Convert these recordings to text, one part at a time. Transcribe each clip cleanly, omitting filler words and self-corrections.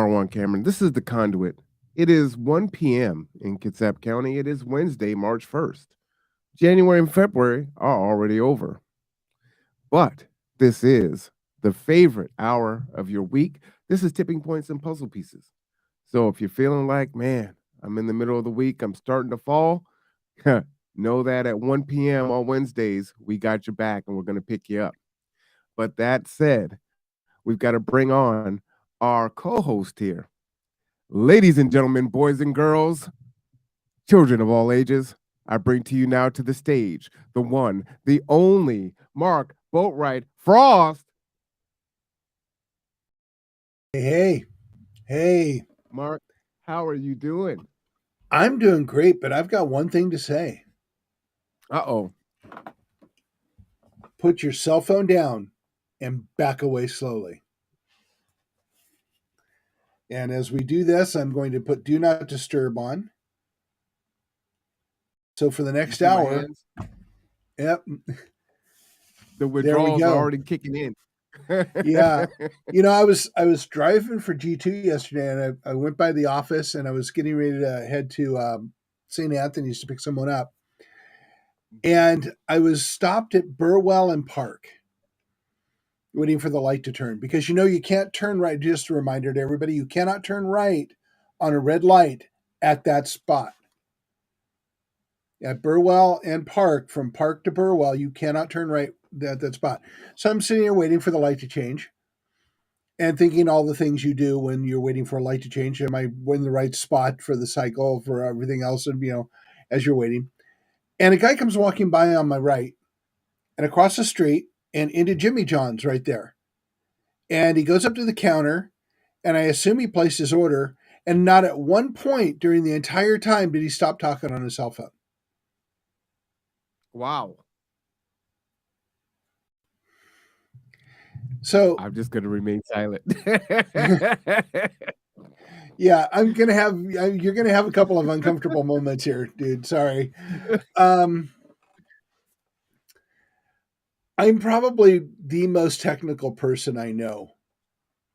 Marwan Cameron. This is the Conduit. It is 1 p.m. in Kitsap County. It is Wednesday, March 1st. January and February are already over. But this is the favorite hour of your week. This is Tipping Points and Puzzle Pieces. So if you're feeling like, man, I'm in the middle of the week, I'm starting to fall, know that at 1 p.m. on Wednesdays, we got your back and we're going to pick you up. But that said, we've got to bring on our co-host here. Ladies and gentlemen, boys and girls, children of all ages, I bring to you now to the stage the one, the only Mark Boatwright Frost. Hey, hey, Mark, how are you doing? I'm doing great, but I've got one thing to say. Uh-oh. Put your cell phone down and back away slowly. And as we do this, I'm going to put do not disturb on. So for the You next see my hour, hands? yep, The there we withdrawals are go. already kicking in. Yeah. I was driving for G2 yesterday and I went by the office and I was getting ready to head to St. Anthony's to pick someone up. And I was stopped at Burwell and Park waiting for the light to turn because you can't turn right. Just a reminder to everybody, you cannot turn right on a red light at that spot. At Burwell and Park, from Park to Burwell, you cannot turn right at that spot. So I'm sitting here waiting for the light to change and thinking all the things you do when you're waiting for a light to change. Am I in the right spot for the cycle, for everything else? And, as you're waiting. And a guy comes walking by on my right and across the street and into Jimmy John's right there. And he goes up to the counter, and I assume he placed his order. And not at one point during the entire time did he stop talking on his cell phone. Wow. So, I'm just going to remain silent. yeah, you're gonna have a couple of uncomfortable moments here, dude. Sorry. Um, I'm probably the most technical person I know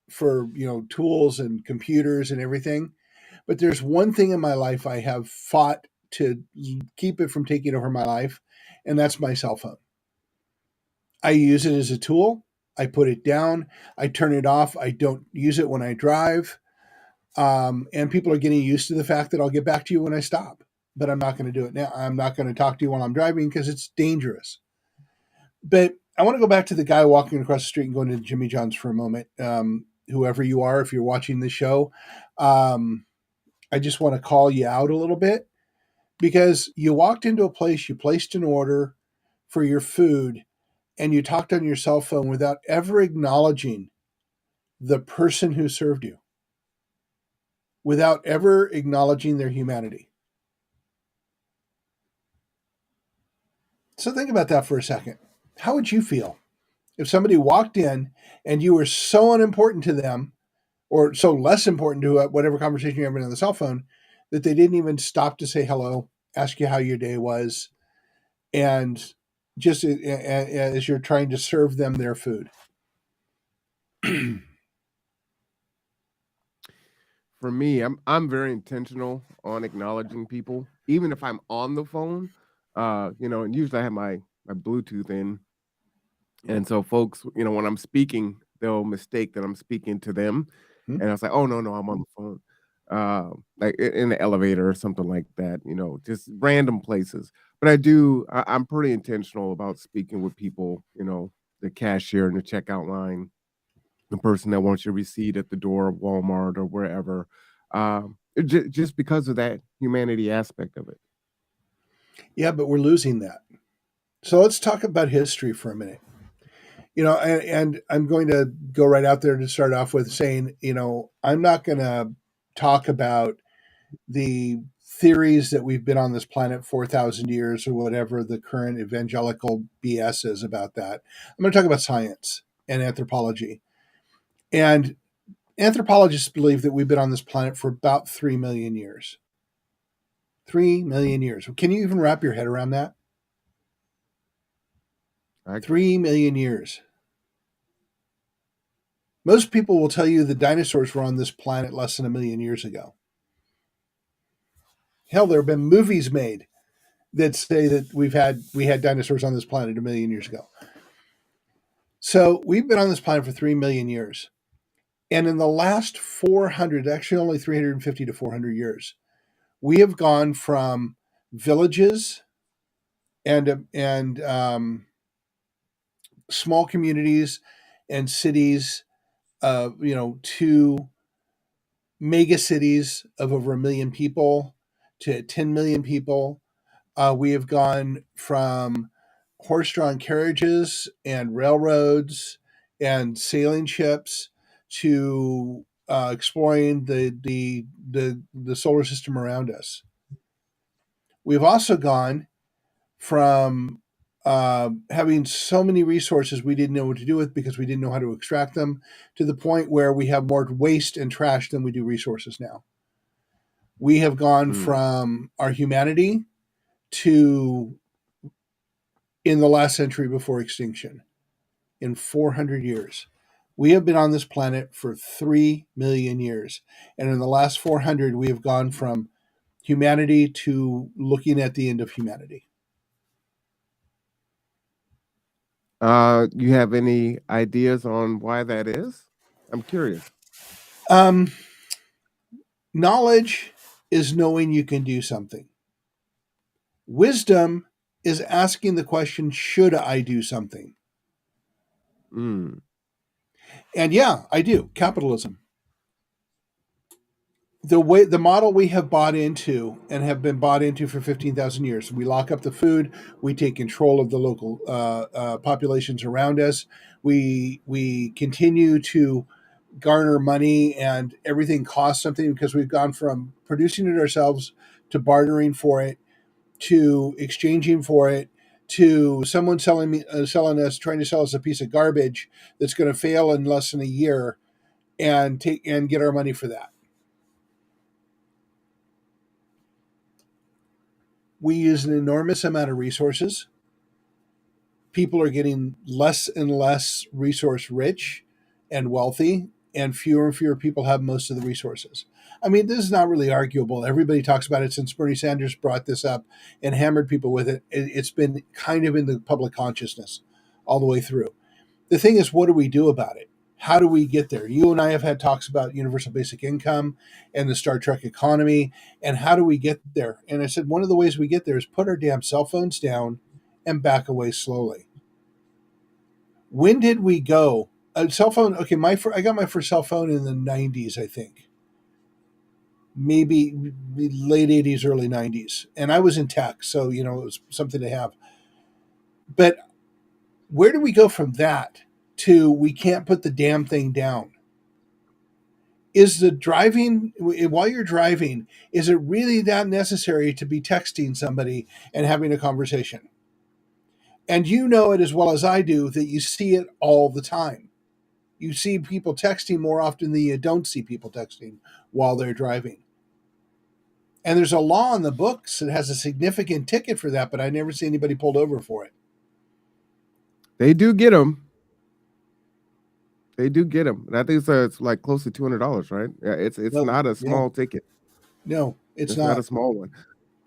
for tools and computers and everything. But there's one thing in my life I have fought to keep it from taking over my life, and that's my cell phone. I use it as a tool. I put it down. I turn it off. I don't use it when I drive. And people are getting used to the fact that I'll get back to you when I stop. But I'm not going to do it now. I'm not going to talk to you while I'm driving because it's dangerous. But I want to go back to the guy walking across the street and going to Jimmy John's for a moment. Whoever you are, if you're watching the show, I just want to call you out a little bit because you walked into a place, you placed an order for your food, and you talked on your cell phone without ever acknowledging the person who served you, without ever acknowledging their humanity. So think about that for a second. How would you feel if somebody walked in and you were so unimportant to them or so less important to whatever conversation you're having on the cell phone that they didn't even stop to say hello, ask you how your day was, and just as you're trying to serve them their food? For me, I'm very intentional on acknowledging people, even if I'm on the phone. And usually I have my Bluetooth in, and so folks, when I'm speaking, they'll mistake that I'm speaking to them, Hmm? and I was like, "Oh no, I'm on the phone," like in the elevator or something like that. Just random places. But I'm pretty intentional about speaking with people. The cashier in the checkout line, the person that wants your receipt at the door of Walmart or wherever, just because of that humanity aspect of it. Yeah, but we're losing that. So let's talk about history for a minute. And I'm going to go right out there to start off with saying, I'm not going to talk about the theories that we've been on this planet 4,000 years or whatever the current evangelical BS is about that. I'm going to talk about science and anthropology. And anthropologists believe that we've been on this planet for about 3 million years. 3 million years. Can you even wrap your head around that? I can. 3 million years. Most people will tell you the dinosaurs were on this planet less than 1 million years ago. Hell, there have been movies made that say that we had dinosaurs on this planet 1 million years ago. So we've been on this planet for 3 million years. And in the last 400, actually only 350 to 400 years, we have gone from villages and small communities and cities, to mega cities of over 1 million people to 10 million people. We have gone from horse-drawn carriages and railroads and sailing ships to exploring the solar system around us. We've also gone from having so many resources we didn't know what to do with because we didn't know how to extract them, to the point where we have more waste and trash than we do resources now. We have gone from our humanity to in the last century before extinction, in 400 years. We have been on this planet for 3 million years. And in the last 400, we have gone from humanity to looking at the end of humanity. You have any ideas on why that is? I'm curious. Knowledge is knowing you can do something. Wisdom is asking the question, should I do something? Mm. And yeah, I do. Capitalism. The model we have bought into and have been bought into for 15,000 years. We lock up the food. We take control of the local populations around us. We continue to garner money, and everything costs something because we've gone from producing it ourselves to bartering for it, to exchanging for it, to someone selling us, trying to sell us a piece of garbage that's going to fail in less than a year, and get our money for that. We use an enormous amount of resources. People are getting less and less resource rich and wealthy, and fewer people have most of the resources. I mean, this is not really arguable. Everybody talks about it since Bernie Sanders brought this up and hammered people with it. It's been kind of in the public consciousness all the way through. The thing is, what do we do about it? How do we get there? You and I have had talks about universal basic income and the Star Trek economy, and how do we get there? And I said, one of the ways we get there is put our damn cell phones down and back away slowly. When did we go? A cell phone. Okay, I got my first cell phone in the 90s, I think. Maybe late 80s, early 90s. And I was in tech, so, it was something to have. But where do we go from that to we can't put the damn thing down? Is the driving, while you're driving, is it really that necessary to be texting somebody and having a conversation? And you know it as well as I do that you see it all the time. You see people texting more often than you don't see people texting while they're driving. And there's a law in the books that has a significant ticket for that, but I never see anybody pulled over for it. They do get them. They do get them. And I think it's like close to $200, right? Yeah, it's not a small ticket. No, it's not a small one.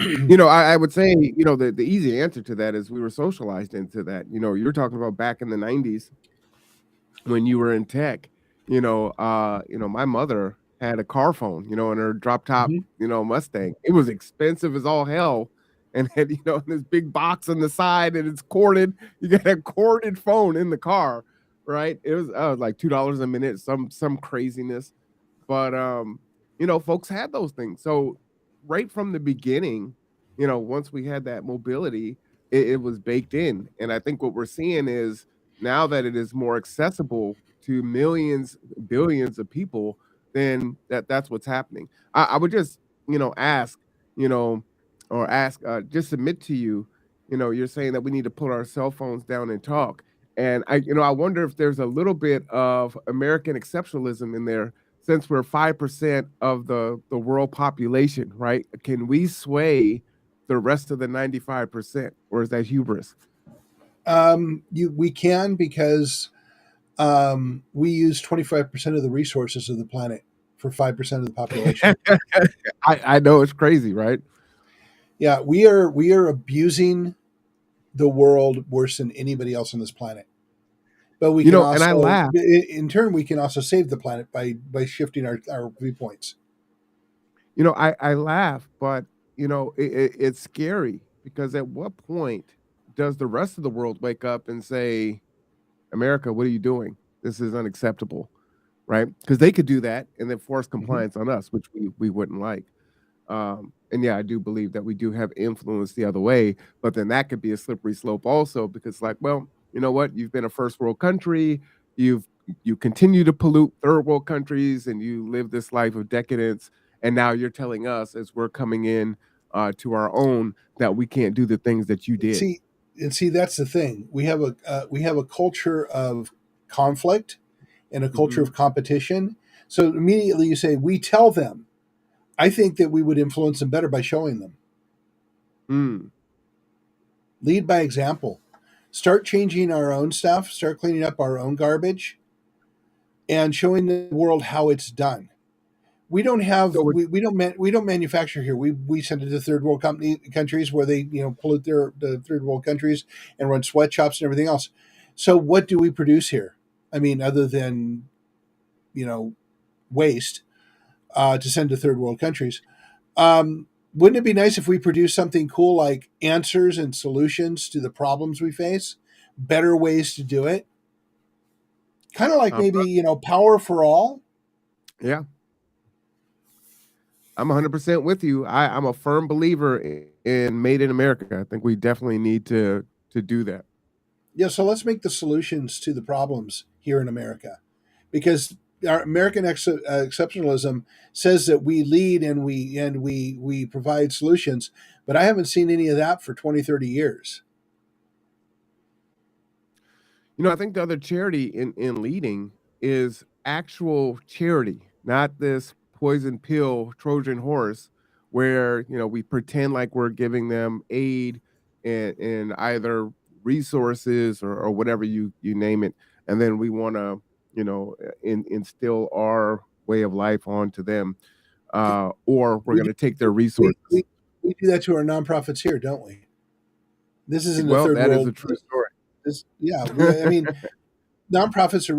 I would say, the easy answer to that is we were socialized into that. You're talking about back in the 90s when you were in tech. My mother had a car phone, in her drop top, Mustang. It was expensive as all hell. And had, this big box on the side, and it's corded. You got a corded phone in the car, right? It was like $2 a minute, some craziness. But folks had those things. So right from the beginning, once we had that mobility, it was baked in. And I think what we're seeing is now that it is more accessible to millions, billions of people, then that's what's happening. I would just, ask, just submit to you, you're saying that we need to put our cell phones down and talk. And I wonder if there's a little bit of American exceptionalism in there, since we're 5% of the world population, right? Can we sway the rest of the 95%, or is that hubris? We can, because We use 25% of the resources of the planet for 5% of the population. I know it's crazy, right? Yeah, we are abusing the world worse than anybody else on this planet. But we You can know, and I also, laugh. in turn, we can also save the planet by shifting our viewpoints. You know, I laugh, but you know, it's scary because at what point does the rest of the world wake up and say, "America, what are you doing? This is unacceptable," right? Because they could do that and then force Mhm. compliance on us, which we wouldn't like. And yeah, I do believe that we do have influence the other way, but then that could be a slippery slope also because, like, well, you know what? You've been a first world country, you've you continue to pollute third world countries, and you live this life of decadence, and now you're telling us as we're coming in to our own that we can't do the things that you did. See, and see that's the thing. We have a culture of conflict and a culture Hmm. of competition. So immediately you say we tell them. I think that we would influence them better by showing them. Mm. Lead by example. Start changing our own stuff. Start cleaning up our own garbage and showing the world how it's done. We don't have So it, we don't manufacture here. We send it to third world countries where they pollute the third world countries and run sweatshops and everything else. So what do we produce here? I mean, other than you know waste to send to third world countries. Wouldn't it be nice if we produce something cool like answers and solutions to the problems we face, better ways to do it? Kind of like uh, maybe power for all. yeah, I'm 100% with you. I'm a firm believer in Made in America. I think we definitely need to do that. Yeah, so let's make the solutions to the problems here in America, because our American exceptionalism says that we lead and we provide solutions, but I haven't seen any of that for 20, 30 years. You know, I think the other charity in leading is actual charity, not this poison pill Trojan horse where, you know, we pretend like we're giving them aid and either resources or whatever you name it, and then we want to, you know, instill our way of life onto them, or we're We going do, to take their we, resources. we, we do that to our nonprofits here, don't we? This isn't a Well, third that is a world. true story. Yeah, I mean, nonprofits are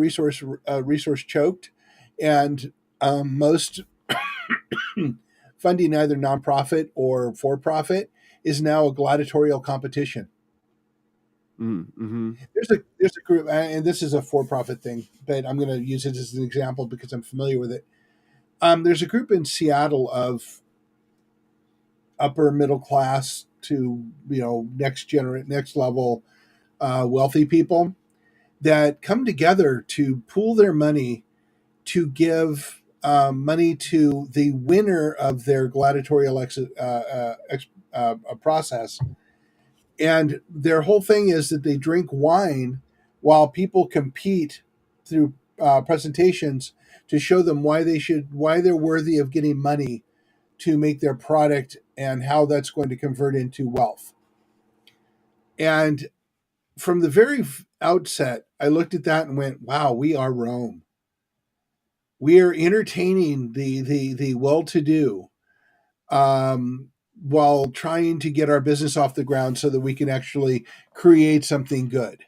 resource choked, and most funding, either nonprofit or for profit, is now a gladiatorial competition. Mm-hmm. There's a group, and this is a for profit thing, but I'm going to use it as an example because I'm familiar with it. There's a group in Seattle of upper middle class to next level wealthy people that come together to pool their money to give money to the winner of their gladiatorial process. And their whole thing is that they drink wine while people compete through presentations to show them why they're worthy of getting money to make their product and how that's going to convert into wealth. And from the very outset, I looked at that and went, "Wow, we are Rome. We are entertaining the well-to-do while trying to get our business off the ground so that we can actually create something good."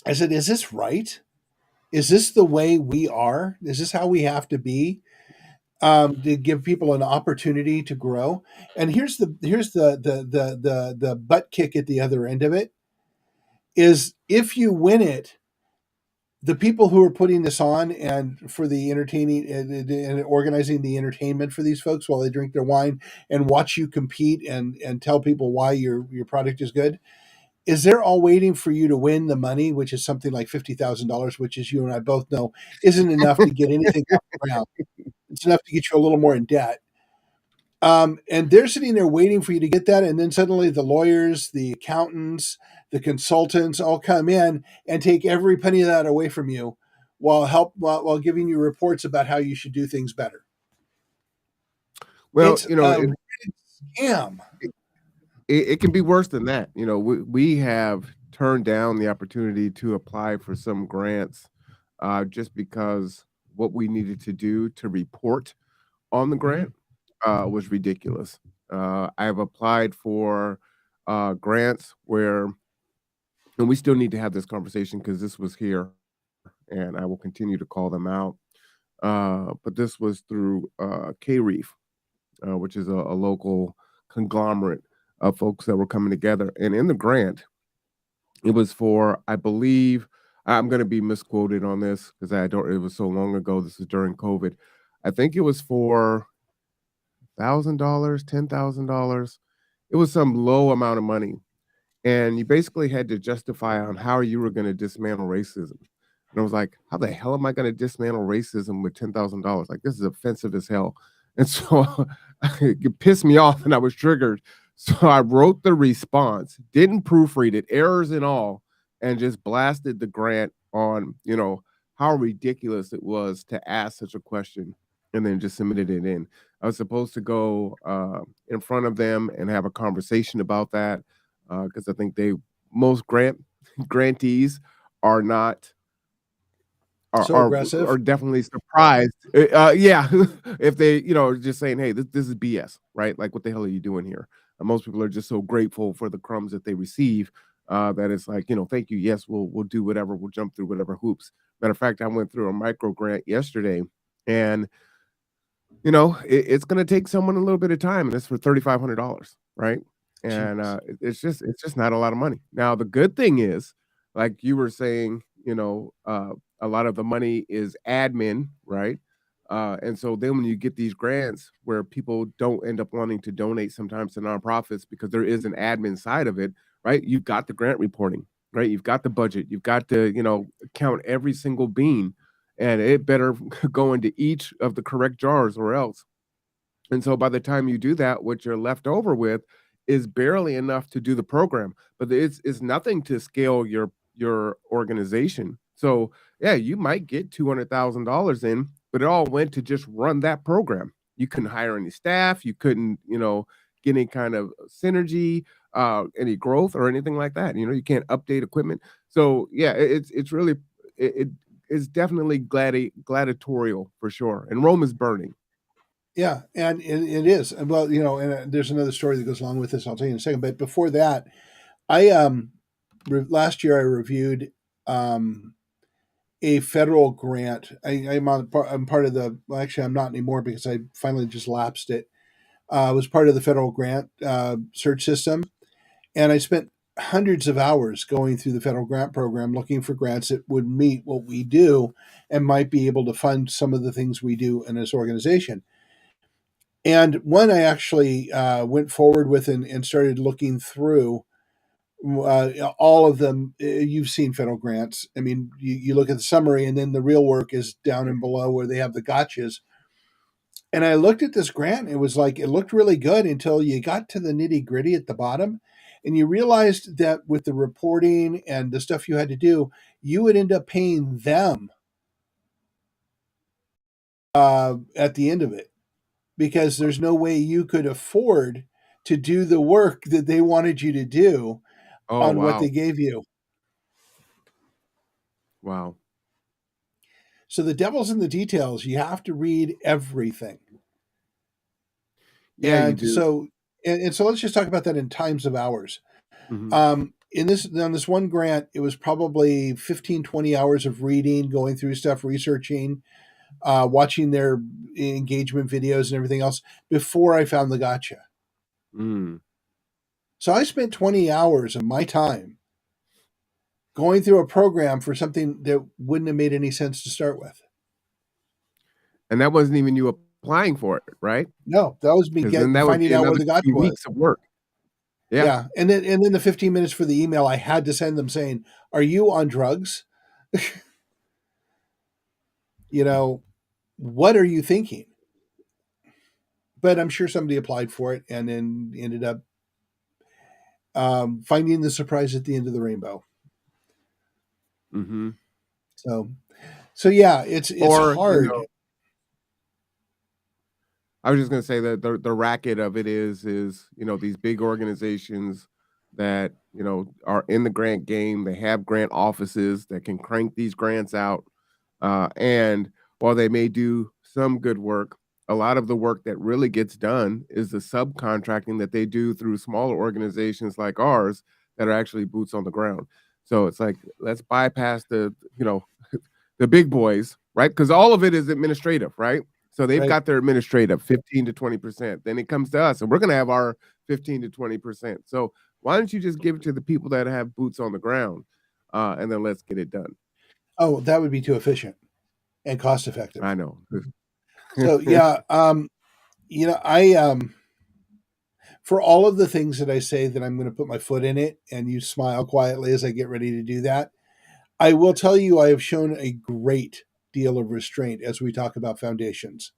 I said, "Is this right? Is this the way we are? Is this how we have to be to give people an opportunity to grow?" And here's the butt kick at the other end of it is if you win it, the people who are putting this on and for the entertaining and organizing the entertainment for these folks while they drink their wine and watch you compete and tell people why your product is good, is they're all waiting for you to win the money, which is something like $50,000, which, as you and I both know, isn't enough to get anything off the ground. It's enough to get you a little more in debt. And they're sitting there waiting for you to get that, and then suddenly the lawyers, the accountants, the consultants all come in and take every penny of that away from you, while giving you reports about how you should do things better. Well, It's you know, a scam. it can be worse than that. You know, we have turned down the opportunity to apply for some grants just because what we needed to do to report on the Mhm. grant was ridiculous. I've applied for grants where, and we still need to have this conversation because this was here, and I will continue to call them out. But this was through K Reef, which is a local conglomerate of folks that were coming together. And in the grant, it was for, I believe, I'm going to be misquoted on this because I don't, it was so long ago. This is during COVID. I think it was for $1,000, $10,000. It was some low amount of money. And you basically had to justify on how you were going to dismantle racism. And I was like, how the hell am I going to dismantle racism with $10,000? Like, this is offensive as hell. And so it pissed me off and I was triggered. So I wrote the response, didn't proofread it, errors and all, and just blasted the grant on, how ridiculous it was to ask such a question and then just submitted it in. I was supposed to go in front of them and have a conversation about that because I think most grantees are not are So are aggressive. are definitely surprised. Yeah, if they just saying, "Hey, this is BS," right? Like, what the hell are you doing here? Most people are just so grateful for the crumbs that they receive that it's like, thank you. Yes, we'll do whatever. We'll jump through whatever hoops. Matter of fact, I went through a micro grant yesterday, and it's going to take someone a little bit of time, and it's for $3,500, right? And Jeez. it's just not a lot of money. Now, the good thing is, like you were saying, a lot of the money is admin, right? And so then when you get these grants where people don't end up wanting to donate sometimes to nonprofits because there is an admin side of it, right? You've got the grant reporting, right? You've got the budget, you've got to, count every single bean, and it better go into each of the correct jars or else. And so by the time you do that, what you're left over with is barely enough to do the program, but it's nothing to scale your organization. So yeah, you might get $200,000 in, but it all went to just run that program. You couldn't hire any staff, you couldn't, get any kind of synergy, any growth or anything like that. You can't update equipment. So yeah, it's really it is definitely gladiatorial for sure. And Rome is burning. Yeah, and it is. And well, and there's another story that goes along with this. I'll tell you in a second. But before that, I last year I reviewed um a federal grant. I'm part of the. Well, actually, I'm not anymore because I finally just lapsed it. I was part of the federal grant search system, and I spent hundreds of hours going through the federal grant program looking for grants that would meet what we do and might be able to fund some of the things we do in this organization. And one I actually went forward with and started looking through all of them. You've seen federal grants. I mean, you look at the summary, and then the real work is down and below where they have the gotchas. And I looked at this grant, and it was like it looked really good until you got to the nitty gritty at the bottom. And you realized that with the reporting and the stuff you had to do, you would end up paying them at the end of it because there's no way you could afford to do the work that they wanted you to do Oh, on what they wow. gave you. Wow. So the devil's in the details. You have to read everything. Yeah, you And do. so and so let's just talk about that in times of hours. Mhm. In this on this one grant, it was probably 15, 20 hours of reading, going through stuff, researching, watching their engagement videos and everything else before I found the gotcha. Mm. So I spent 20 hours of my time going through a program for something that wouldn't have made any sense to start with. And that wasn't even you applying for it, right? No, that was me Because then that would finding be out where another the gotcha 2 was. weeks of work. Yeah. Yeah, and then the 15 minutes for the email I had to send them saying, "Are you on drugs? You know, what are you thinking?" But I'm sure somebody applied for it and then ended up finding the surprise at the end of the rainbow. Mhm. So, so yeah, it's Or, hard. I was just gonna say that the racket of it is, these big organizations, that, are in the grant game. They have grant offices that can crank these grants out. And while they may do some good work, a lot of the work that really gets done is the subcontracting that they do through smaller organizations like ours that are actually boots on the ground. So it's like, let's bypass the big boys, right? Because all of it is administrative, right? So they've Right. got their administrative 15 to 20%. Then it comes to us, and we're going to have our 15 to 20%. So why don't you just give it to the people that have boots on the ground, and then let's get it done. Oh, that would be too efficient and cost effective. I know. So yeah, I for all of the things that I say that I'm going to put my foot in it, and you smile quietly as I get ready to do that, I will tell you I have shown a great deal of restraint as we talk about foundations.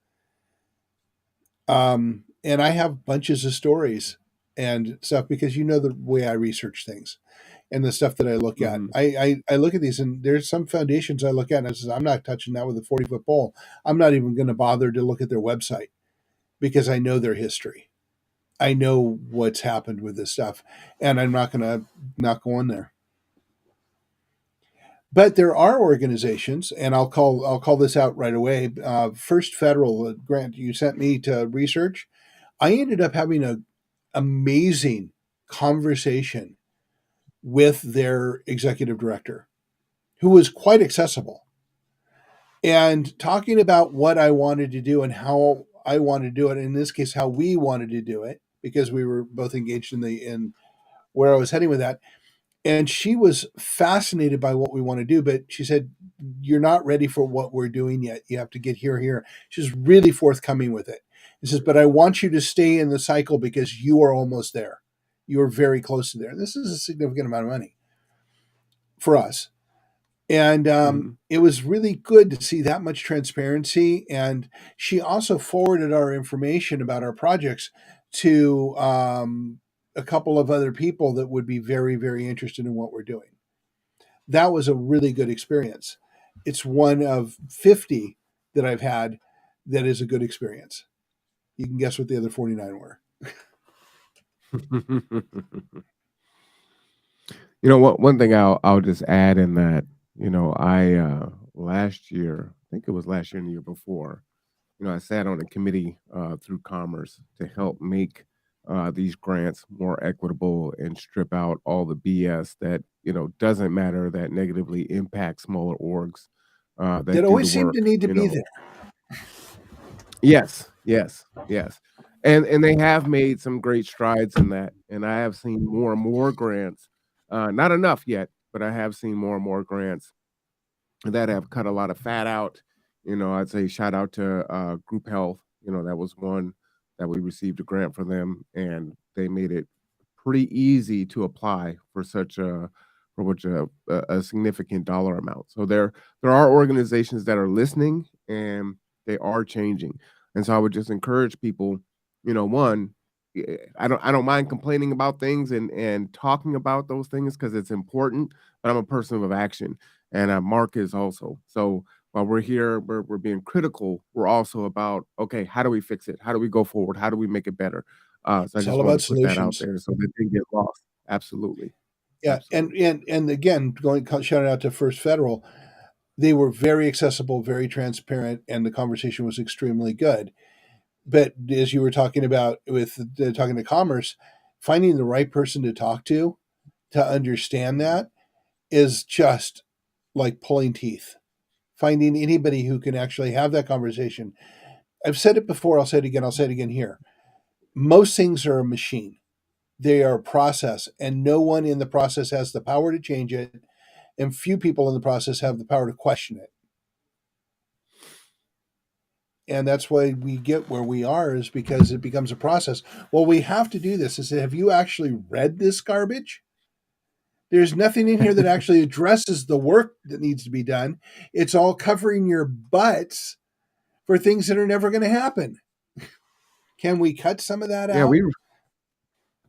And I have bunches of stories and stuff because you know the way I research things and the stuff that I look at. Mhm. I look at these, and there's some foundations I look at and I says, I'm not touching that with a 40-foot pole. I'm not even going to bother to look at their website because I know their history. I know what's happened with this stuff, and I'm not going to not go in there. But there are organizations, and I'll call this out right away. First Federal grant you sent me to research, I ended up having a amazing conversation with their executive director, who was quite accessible, and talking about what I wanted to do and how I wanted to do it. In this case, how we wanted to do it, because we were both engaged in where I was heading with that. And she was fascinated by what we want to do, but she said, "You're not ready for what we're doing yet. You have to get here, here." She's really forthcoming with it. She says, "But I want you to stay in the cycle because you are almost there. You are very close to there. And this is a significant amount of money for us." And Mhm. it was really good to see that much transparency. And she also forwarded our information about our projects to a couple of other people that would be very, very interested in what we're doing. That was a really good experience. It's one of 50 that I've had that is a good experience. You can guess what the other 49 were. What one thing I'll just add in that, I last year, I think it was last year and the year before, I sat on a committee through Commerce to help make these grants more equitable and strip out all the BS that doesn't matter, that negatively impacts smaller orgs That that do the always seemed to work. need to be there. Yes, yes, yes. And they have made some great strides in that, and I have seen more and more grants, not enough yet, but I have seen more and more grants that have cut a lot of fat out. I'd say shout out to Group Health. That was one that we received a grant for them, and they made it pretty easy to apply for which a significant dollar amount. So there are organizations that are listening, and they are changing. And so I would just encourage people, one, I don't mind complaining about things and talking about those things because it's important, but I'm a person of action, and Mark is also. So while we're here, we're being critical. We're also about, okay, how do we fix it? How do we go forward? How do we make it better? So I It's just all want to about put that out solutions. there so that didn't get lost. Absolutely, Yeah, and absolutely. and again, going shout out to First Federal, they were very accessible, very transparent, and the conversation was extremely good. But as you were talking about with talking to Commerce, finding the right person to understand Mhm. that is just like pulling teeth. Finding anybody who can actually have that conversation. I've said it before. I'll say it again. I'll say it again here. Most things are a machine. They are a process, and no one in the process has the power to change it, and few people in the process have the power to question it. And that's why we get where we are, is because it becomes a process. Well, we have to do this. Is say, have you actually read this garbage? There's nothing in here that actually addresses the work that needs to be done. It's all covering your butts for things that are never going to happen. Can we cut some of that Yeah, out?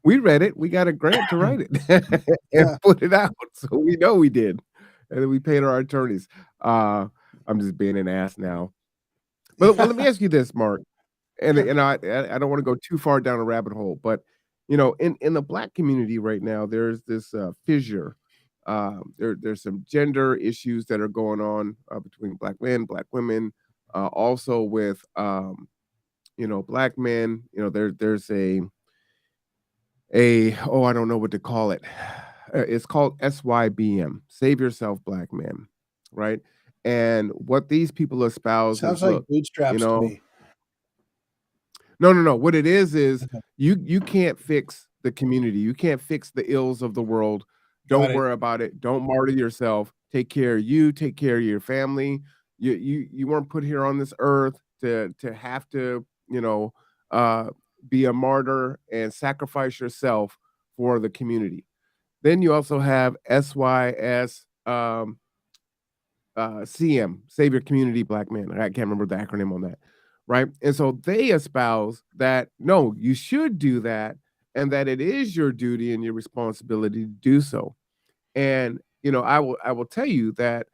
we read it. We got a grant to write it and Yeah. put it out, so we know we did, and then we paid our attorneys. Uh, I'm just being an ass now. But let me Yeah. ask you this, Mark, and Sure. and I don't want to go too far down a rabbit hole, but In the black community right now, there's this fissure. There's some gender issues that are going on between black men, black women, also with black men. There's a oh, I don't know what to call it. It's called SYBM, Save Yourself Black Man, right? And what these people espouse Sounds is, like look, you bootstraps to know, me. no, no, no. What it is Okay, you can't fix the community. You can't fix the ills of the world. got Don't it. worry about it. Don't martyr yourself. Take care of you. Take care of your family. You weren't put here on this earth to have to uh, be a martyr and sacrifice yourself for the community. Then you also have SYS CM, Save Your Community Black Man. I can't remember the acronym on that, right? And so they espouse that no, you should do that, and that it is your duty and your responsibility to do so. And I will tell you that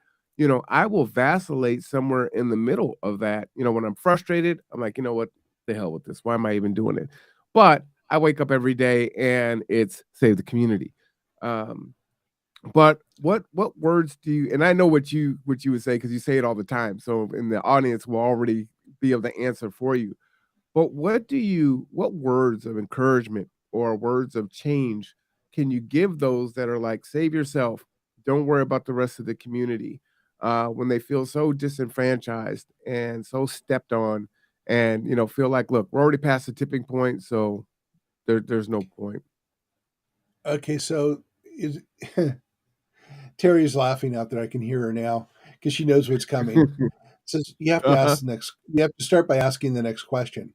I will vacillate somewhere in the middle of that. When I'm frustrated, I'm like, you know what, the hell with this. Why am I even doing it? But I wake up every day and it's save the community. Um, but what words do you, and I know what you would say because you say it all the time. So in the audience will already be able to answer for you. But what words of encouragement or words of change can you give those that are like, save yourself, don't worry about the rest of the community, when they feel so disenfranchised and so stepped on, and feel like, look, we're already past the tipping point, so there's no point. Okay, so is Terry's laughing out there. I can hear her now because she knows what's coming. Says you have to Uh-huh. ask the next. You have to start by asking the next question: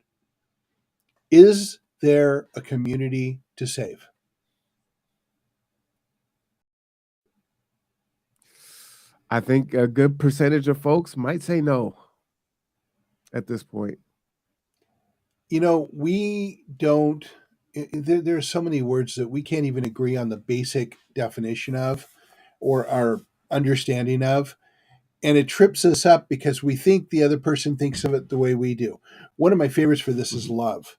is there a community to save? I think a good percentage of folks might say no at this point. We don't. There are so many words that we can't even agree on the basic definition of, or our understanding of, and it trips us up because we think the other person thinks of it the way we do. One of my favorites for this is Mhm. love.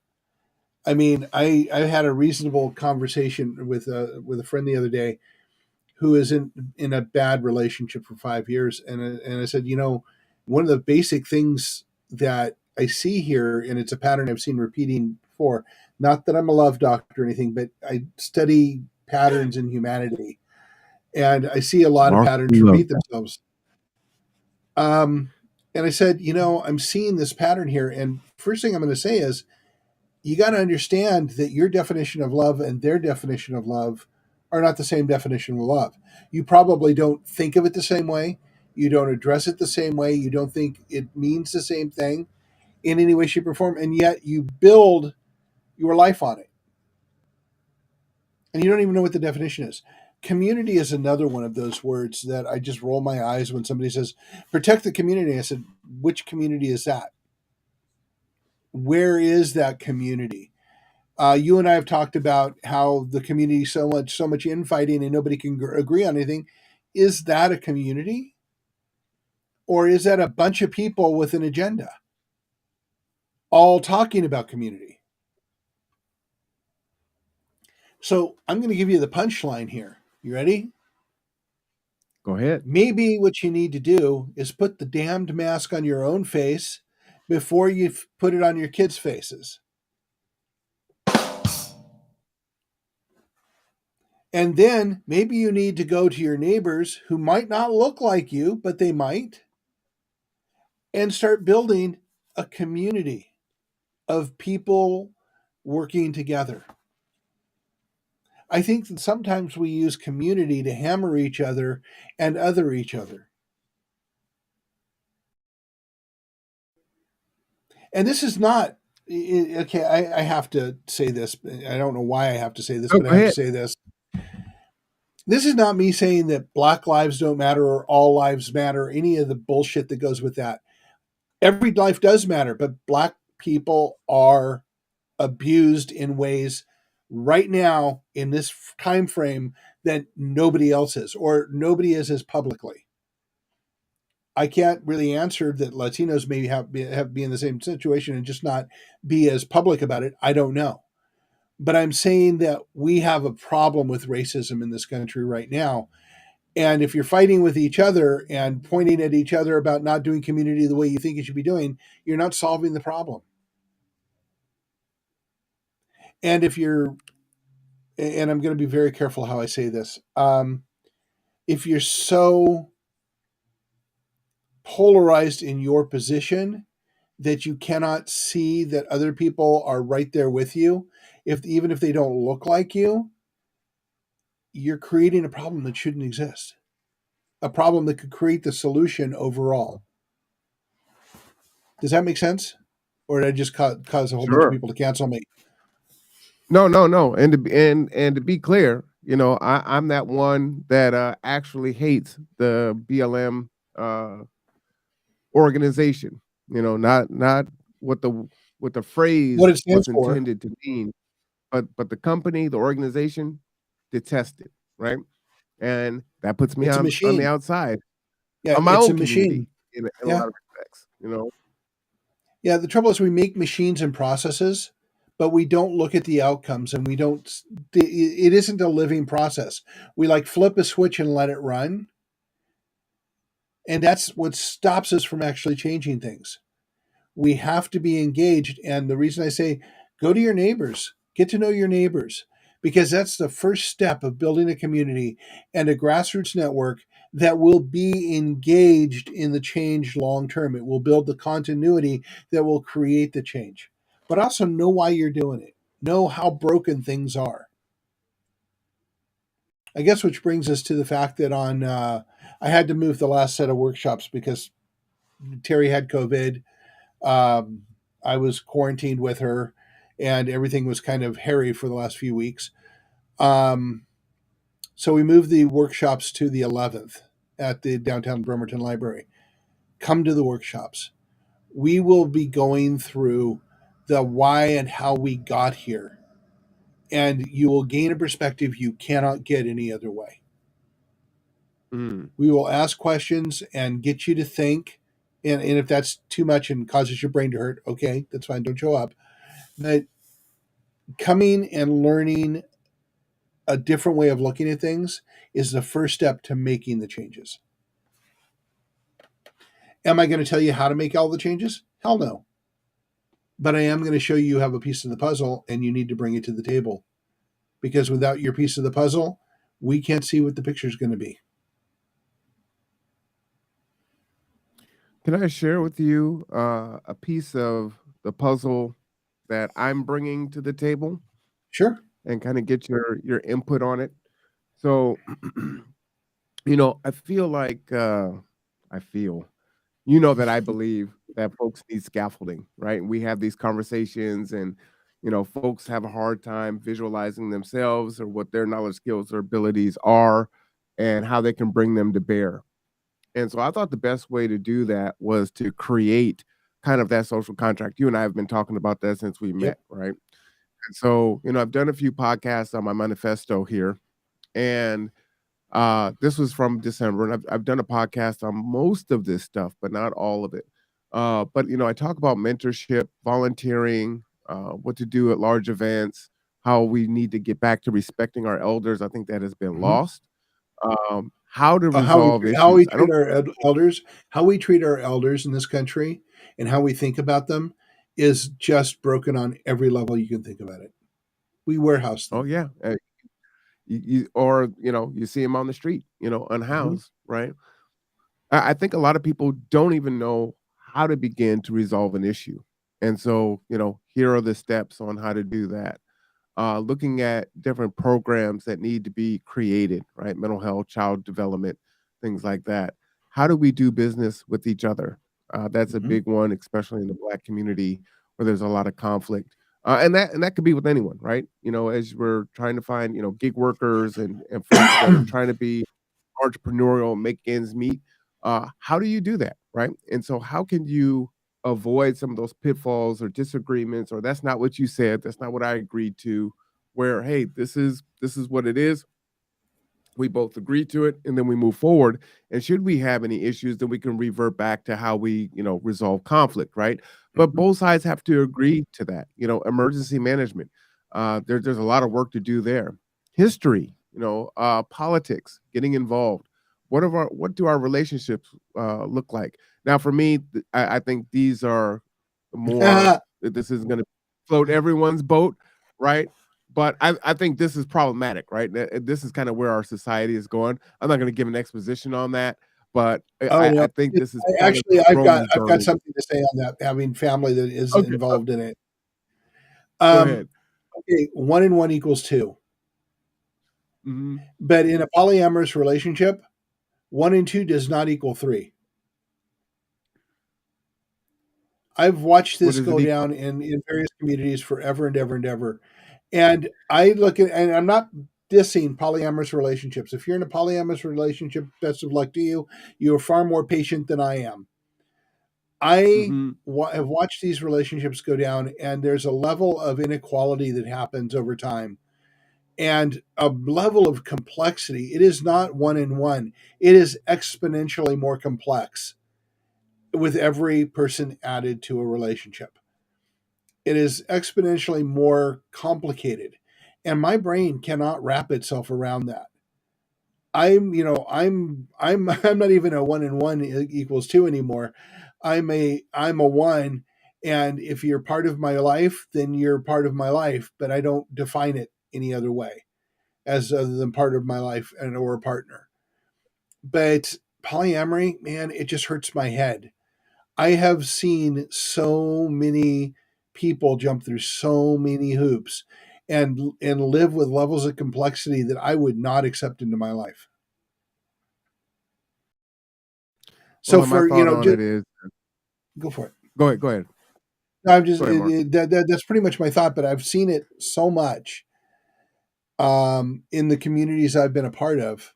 I mean, I had a reasonable conversation with a friend the other day who is in a bad relationship for 5 years, and I said, one of the basic things that I see here, and it's a pattern I've seen repeating before. Not that I'm a love doctor or anything, but I study patterns in humanity, and I see a lot of Mark patterns love repeat that. themselves. Um, and I said, I'm seeing this pattern here, and first thing I'm going to say is you got to understand that your definition of love and their definition of love are not the same definition of love. You probably don't think of it the same way. You don't address it the same way. You don't think it means the same thing in any way, shape, or form. And yet you build your life on it. And you don't even know what the definition is. Community is another one of those words that I just roll my eyes when somebody says, protect the community. I said, which community is that? Where is that community? You and I have talked about how the community so much infighting and nobody can agree on anything. Is that a community, or is that a bunch of people with an agenda all talking about community? So I'm going to give you the punchline here. You ready? Go ahead. Maybe what you need to do is put the damned mask on your own face before you put it on your kids' faces. And then maybe you need to go to your neighbors who might not look like you, but they might, and start building a community of people working together. I think that sometimes we use community to hammer each other and other each other. And this is not, okay, I have to say this. I don't know why I have to say this, Oh, but I go have to ahead. say this. This is not me saying that Black lives don't matter or all lives matter, any of the bullshit that goes with that. Every life does matter, but Black people are abused in ways right now in this time frame that nobody else is, or nobody is as publicly. I can't really answer that Latinos maybe have be in the same situation and just not be as public about it. I don't know. But I'm saying that we have a problem with racism in this country right now. And if you're fighting with each other and pointing at each other about not doing community the way you think it should be doing, you're not solving the problem. And if you're, and I'm going to be very careful how I say this, if you're so polarized in your position that you cannot see that other people are right there with you, if even if they don't look like you, you're creating a problem that shouldn't exist. A problem that could create the solution overall. Does that make sense? Or did I just cause a whole bunch of Sure. people to cancel me? No, no, no. And to be clear, I'm that one that actually hates the BLM organization. Not what the What phrase it stands was for? intended to mean, but the company, the organization, detest it, right? And that puts me It's a on the machine. outside Yeah, of my it's a own machine. community in a Yeah. lot of respects. Yeah, the trouble is we make machines and processes, but we don't look at the outcomes and we don't it isn't a living process. We like flip a switch and let it run, and that's what stops us from actually changing things. We have to be engaged, and the reason I say go to your neighbors, get to know your neighbors, because that's the first step of building a community and a grassroots network that will be engaged in the change long term. It will build the continuity that will create the change, but also know why you're doing it, know how broken things are. I guess which brings us to the fact that I had to move the last set of workshops because Terry had COVID. um, I was quarantined with her, and everything was kind of hairy for the last few weeks. Um, so we moved the workshops to the 11th at the downtown Bremerton Library. Come to the workshops. We will be going through the why and how we got here, and you will gain a perspective you cannot get any other way. Mm. We will ask questions and get you to think. And if that's too much and causes your brain to hurt, okay, that's fine. Don't show up. But coming and learning a different way of looking at things is the first step to making the changes. Am I going to tell you how to make all the changes? Hell no. But I am going to show you have a piece of the puzzle and you need to bring it to the table. Because without your piece of the puzzle, we can't see what the picture is going to be. Can I share with you a piece of the puzzle that I'm bringing to the table Sure. and kind of get your input on it? So, I feel like I feel, that I believe that folks need scaffolding, right? And we have these conversations, and folks have a hard time visualizing themselves or what their knowledge, skills, or abilities are, and how they can bring them to bear. And so I thought the best way to do that was to create kind of that social contract. You and I have been talking about that since we Yep. met, right? And so, I've done a few podcasts on my manifesto here, and this was from December, and I've done a podcast on most of this stuff, but not all of it. But I talk about mentorship, volunteering, what to do at large events, how we need to get back to respecting our elders. I think that has been Mm-hmm. lost. How to resolve How we issues. I treat don't. our elders, how we treat our elders in this country, and how we think about them is just broken on every level you can think about it. We warehouse Oh them. yeah, or you see them on the street, Mhm. unhoused, right? I think a lot of people don't even know how to begin to resolve an issue. And so, here are the steps on how to do that. Looking at different programs that need to be created, right? Mental health, child development, things like that. How do we do business with each other? That's a Mhm. big one, especially in the Black community where there's a lot of conflict. And that could be with anyone, right? As we're trying to find, gig workers and folks that are trying to be entrepreneurial, make ends meet. How do you do that, right? And so, how can you avoid some of those pitfalls or disagreements, or that's not what you said, that's not what I agreed to? Where, hey, this is what it is. We both agree to it, and then we move forward. And should we have any issues, then we can revert back to how we, resolve conflict, right? But Mhm. both sides have to agree to that. Emergency management. There's a lot of work to do there. History, politics, getting involved. What do our relationships look like? Now, for me, I think these are more. This isn't going to float everyone's boat, right? But I think this is problematic, right? This is kind of where our society is going. I'm not going to give an exposition on that, but Oh no, I think this is part of actually, Roman I've got journey. something to say on that. Having family that is Okay, involved in it. go Um, ahead. okay, 1 and 1 equals 2, Hmm. but in a polyamorous relationship, 1 and 2 does not equal 3. I've watched What this does it go equal? down in various communities forever and ever and ever. And I look at, and I'm not dissing polyamorous relationships. If you're in a polyamorous relationship, best of luck to you. You're far more patient than I am. I Hmm. have watched these relationships go down, and there's a level of inequality that happens over time and a level of complexity. It is not 1 and 1, it is exponentially more complex with every person added to a relationship. It is exponentially more complicated. And my brain cannot wrap itself around that. I'm not even a 1 and 1 equals 2 anymore. I'm a one, and if you're part of my life, then you're part of my life. But I don't define it any other way as other than part of my life and or a partner. But polyamory, man, it just hurts my head. I have seen so many people jump through so many hoops and live with levels of complexity that I would not accept into my life. So Well, and my for thought on just it is, go for it. go ahead, go ahead, No, I'm just go ahead, Mark. that's pretty much my thought, but I've seen it so much in the communities I've been a part of,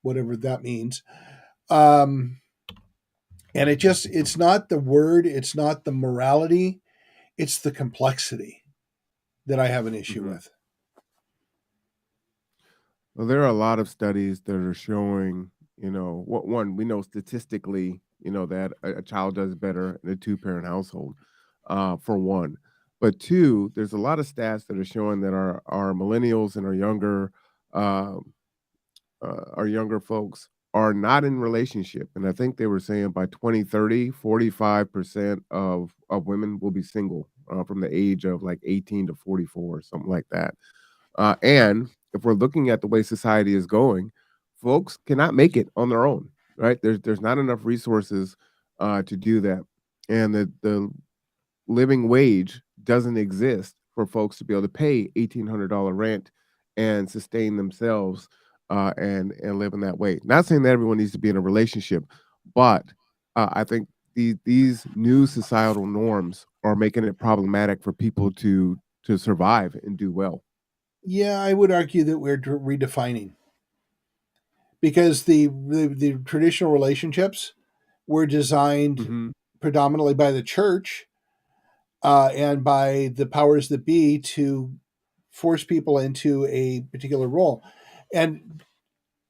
whatever that means. Um, and it's not the word, it's not the morality, it's the complexity that I have an issue Hmm. with. Well, there are a lot of studies that are showing, what one we know statistically, that a child does better in a two-parent household, for one. But two, there's a lot of stats that are showing that our millennials and um, our younger folks are not in relationship. And I think they were saying by 2030, 45% of women will be single from the age of like 18 to 44 or something like that. And if we're looking at the way society is going, folks cannot make it on their own, right? There's not enough resources to do that, and the living wage doesn't exist for folks to be able to pay $1,800 rent and sustain themselves and live in that way. Not saying that everyone needs to be in a relationship, but I think these new societal norms are making it problematic for people to survive and do well. Yeah, I would argue that we're redefining because the traditional relationships were designed Mhm. predominantly by the church and by the powers that be to force people into a particular role. And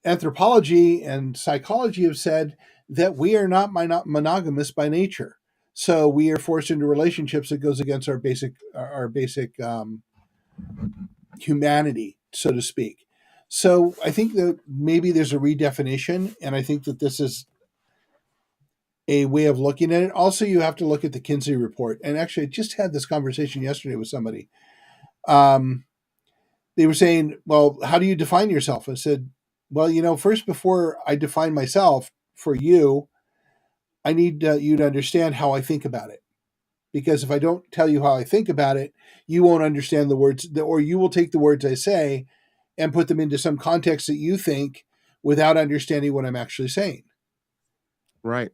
anthropology and psychology have said that we are not monogamous by nature. So we are forced into relationships that goes against our basic humanity, so to speak. So I think that maybe there's a redefinition, and I think that this is a way of looking at it. Also, you have to look at the Kinsey report. And actually, I just had this conversation yesterday with somebody. Um, they were saying, "Well, how do you define yourself?" I said, "Well, first before I define myself for you, I need you to understand how I think about it. Because if I don't tell you how I think about it, you won't understand the words, or you will take the words I say and put them into some context that you think without understanding what I'm actually saying." Right,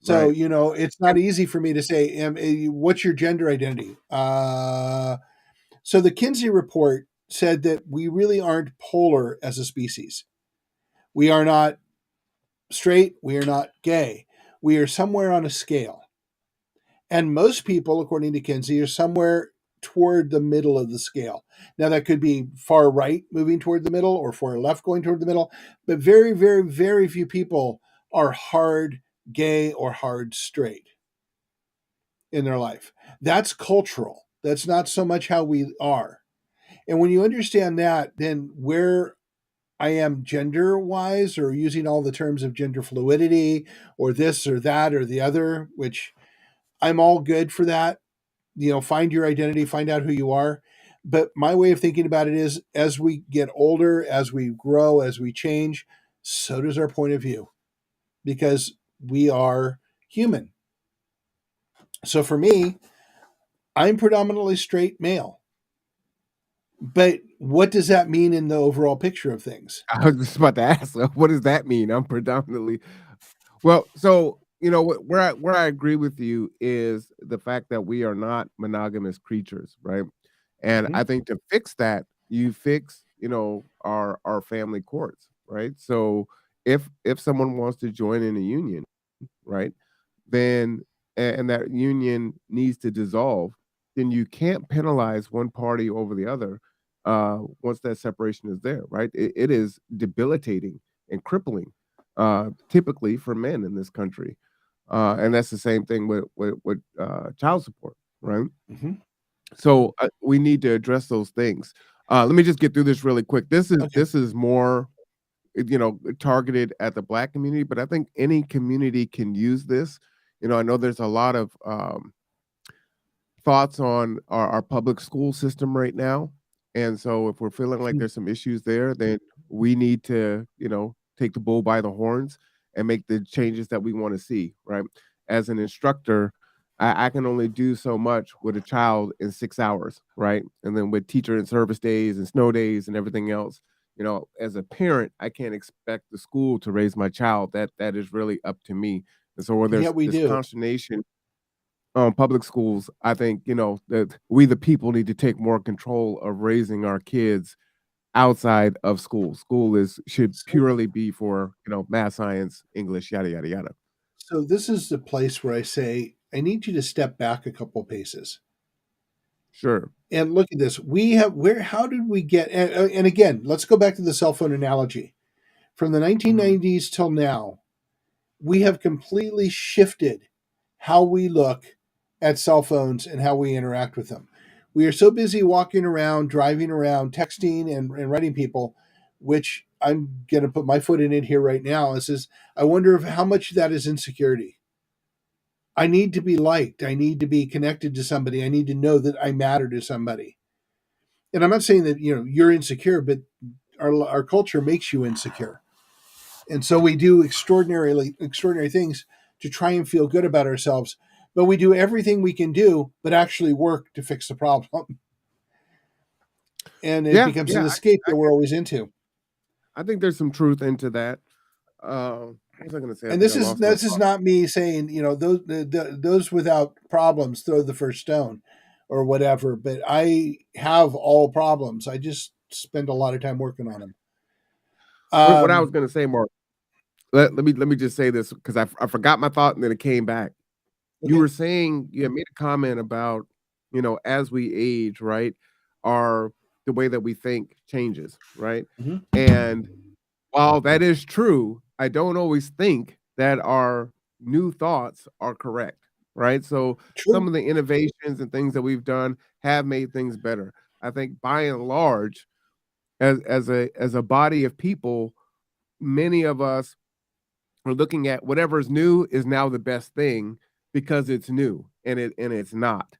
So, right. it's not easy for me to say, what's your gender identity? So the Kinsey report said that we really aren't polar as a species. We are not straight. We are not gay. We are somewhere on a scale. And most people, according to Kinsey, are somewhere toward the middle of the scale. Now, that could be far right moving toward the middle or far left going toward the middle, but very, very, very few people are hard gay or hard straight in their life. That's cultural. That's not so much how we are. And when you understand that, then where I am gender wise, or using all the terms of gender fluidity or this or that or the other, which I'm all good for that. Find your identity, find out who you are. But my way of thinking about it is, as we get older, as we grow, as we change, so does our point of view, because we are human. So for me, I'm predominantly straight male. But what does that mean in the overall picture of things? I was just about to ask, what does that mean? I'm predominantly well, so, where I agree with you is the fact that we are not monogamous creatures, right? And Mhm. I think to fix that, you fix, our family courts, right? So if someone wants to join in a union, right, then and that union needs to dissolve, then you can't penalize one party over the other once that separation is there, right? It is debilitating and crippling, typically for men in this country, and that's the same thing with child support, right? Mhm. So we need to address those things. Let me just get through this really quick. This is Okay. this is more targeted at the Black community, but I think any community can use this. I know there's a lot of thoughts on our public school system right now. And so if we're feeling like Mhm. there's some issues there, then we need to, take the bull by the horns and make the changes that we want to see, right? As an instructor, I can only do so much with a child in 6 hours, right? And then with teacher and service days and snow days and everything else, as a parent, I can't expect the school to raise my child. That is really up to me. And so where And there's yet we this do. consternation public schools, I think, that we the people need to take more control of raising our kids outside of school. School is should So, purely be for, math, science, English, yada yada yada. so this is the place where I say, I need you to step back a couple paces Sure. and look at this. How did we get, and again, let's go back to the cell phone analogy. From the Mhm. 1990s till now, we have completely shifted how we look at cell phones and how we interact with them. We are so busy walking around, driving around, texting and writing people, which I'm going to put my foot in it here right now. This is, I wonder if how much of that is insecurity. I need to be liked. I need to be connected to somebody. I need to know that I matter to somebody. And I'm not saying that, you're insecure, but our culture makes you insecure. And so we do extraordinary things to try and feel good about ourselves, but we do everything we can do but actually work to fix the problem. And it Yeah, becomes an yeah. escape that we're always into. I think there's some truth into that. What was I gonna say? I And think I this is lost my this is thought. not me saying, those without problems throw the first stone or whatever, but I have all problems. I just spend a lot of time working on them. What I was um gonna say, Mark, let me just say this because I forgot my thought and then it came back. You okay. were saying you had made a comment about, as we age, right, our the way that we think changes, right? Mhm. And while that is true, I don't always think that our new thoughts are correct, right? So some True. of the innovations and things that we've done have made things better. I think by and large, as a body of people, many of us are looking at whatever's new is now the best thing because it's new and it's not.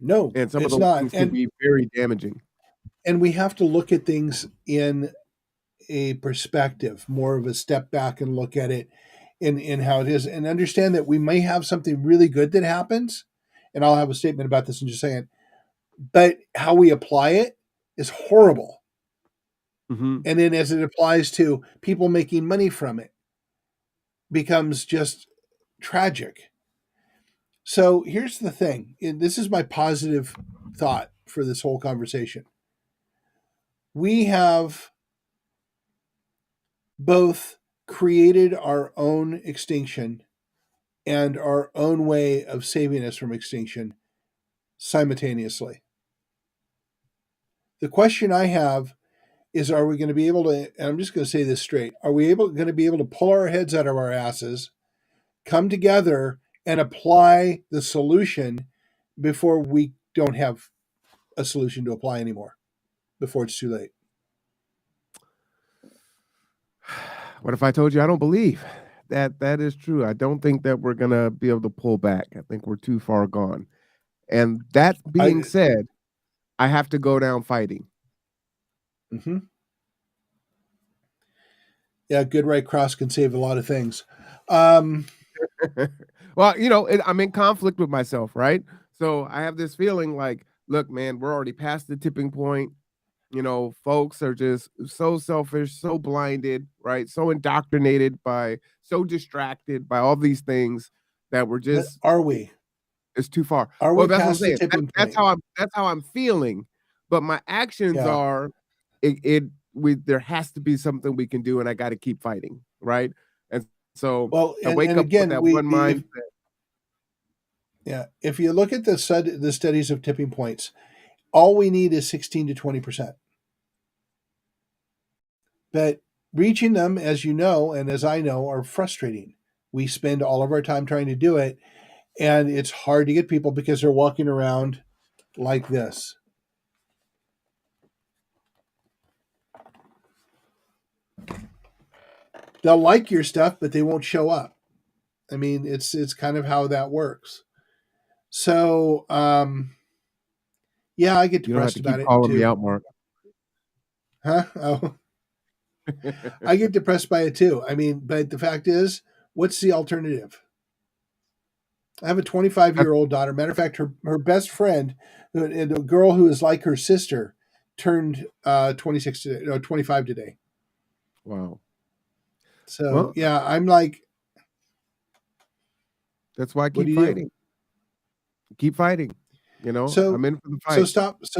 No, And some of it's those not. things can be very damaging. And we have to look at things in a perspective, more of a step back and look at it in how it is, and understand that we may have something really good that happens. And I'll have a statement about this in just a second. But how we apply it is horrible. Mhm. And then as it applies to people making money from it, becomes just tragic. So here's the thing. And this is my positive thought for this whole conversation. We have both created our own extinction and our own way of saving us from extinction simultaneously. The question I have is, are we going to be able to, and I'm just going to say this straight, are we going to be able to pull our heads out of our asses, come together and apply the solution before we don't have a solution to apply anymore before it's too late. What if I told you I don't believe that that is true? I don't think that we're gonna be able to pull back. I think we're too far gone. And that being I said, I have to go down fighting. hmm Yeah, good right cross can save a lot of things. Um, Well, I'm in conflict with myself, right? So I have this feeling like, look, man, we're already past the tipping point. Folks are just so selfish, so blinded, right? So indoctrinated so distracted by all these things that we're but just are we? it's too far. Are Well, we that's what I'm past the saying. tipping That's point? how I'm feeling, but my actions Yeah. are there has to be something we can do, and I got to keep fighting, right? And so Well, I wake and up with again, that we one if mindset. yeah, if you look at the studies of tipping points, all we need is 16 to 20%. But reaching them, as you know, and as I know, are frustrating. We spend all of our time trying to do it, and it's hard to get people because they're walking around like this. They'll like your stuff, but they won't show up. I mean, it's kind of how that works. So, yeah, I get You don't have depressed to about keep it calling me too. out, Mark. Huh? Oh, I get depressed by it too. I mean, but the fact is, what's the alternative? I have a 25-year-old daughter. Matter of fact, her best friend, a girl who is like her sister, turned 26 today, no, 25 today. Wow. So Well, yeah, I'm like, that's why I what do keep you do? fighting. Keep fighting. I'm So in for the so fight.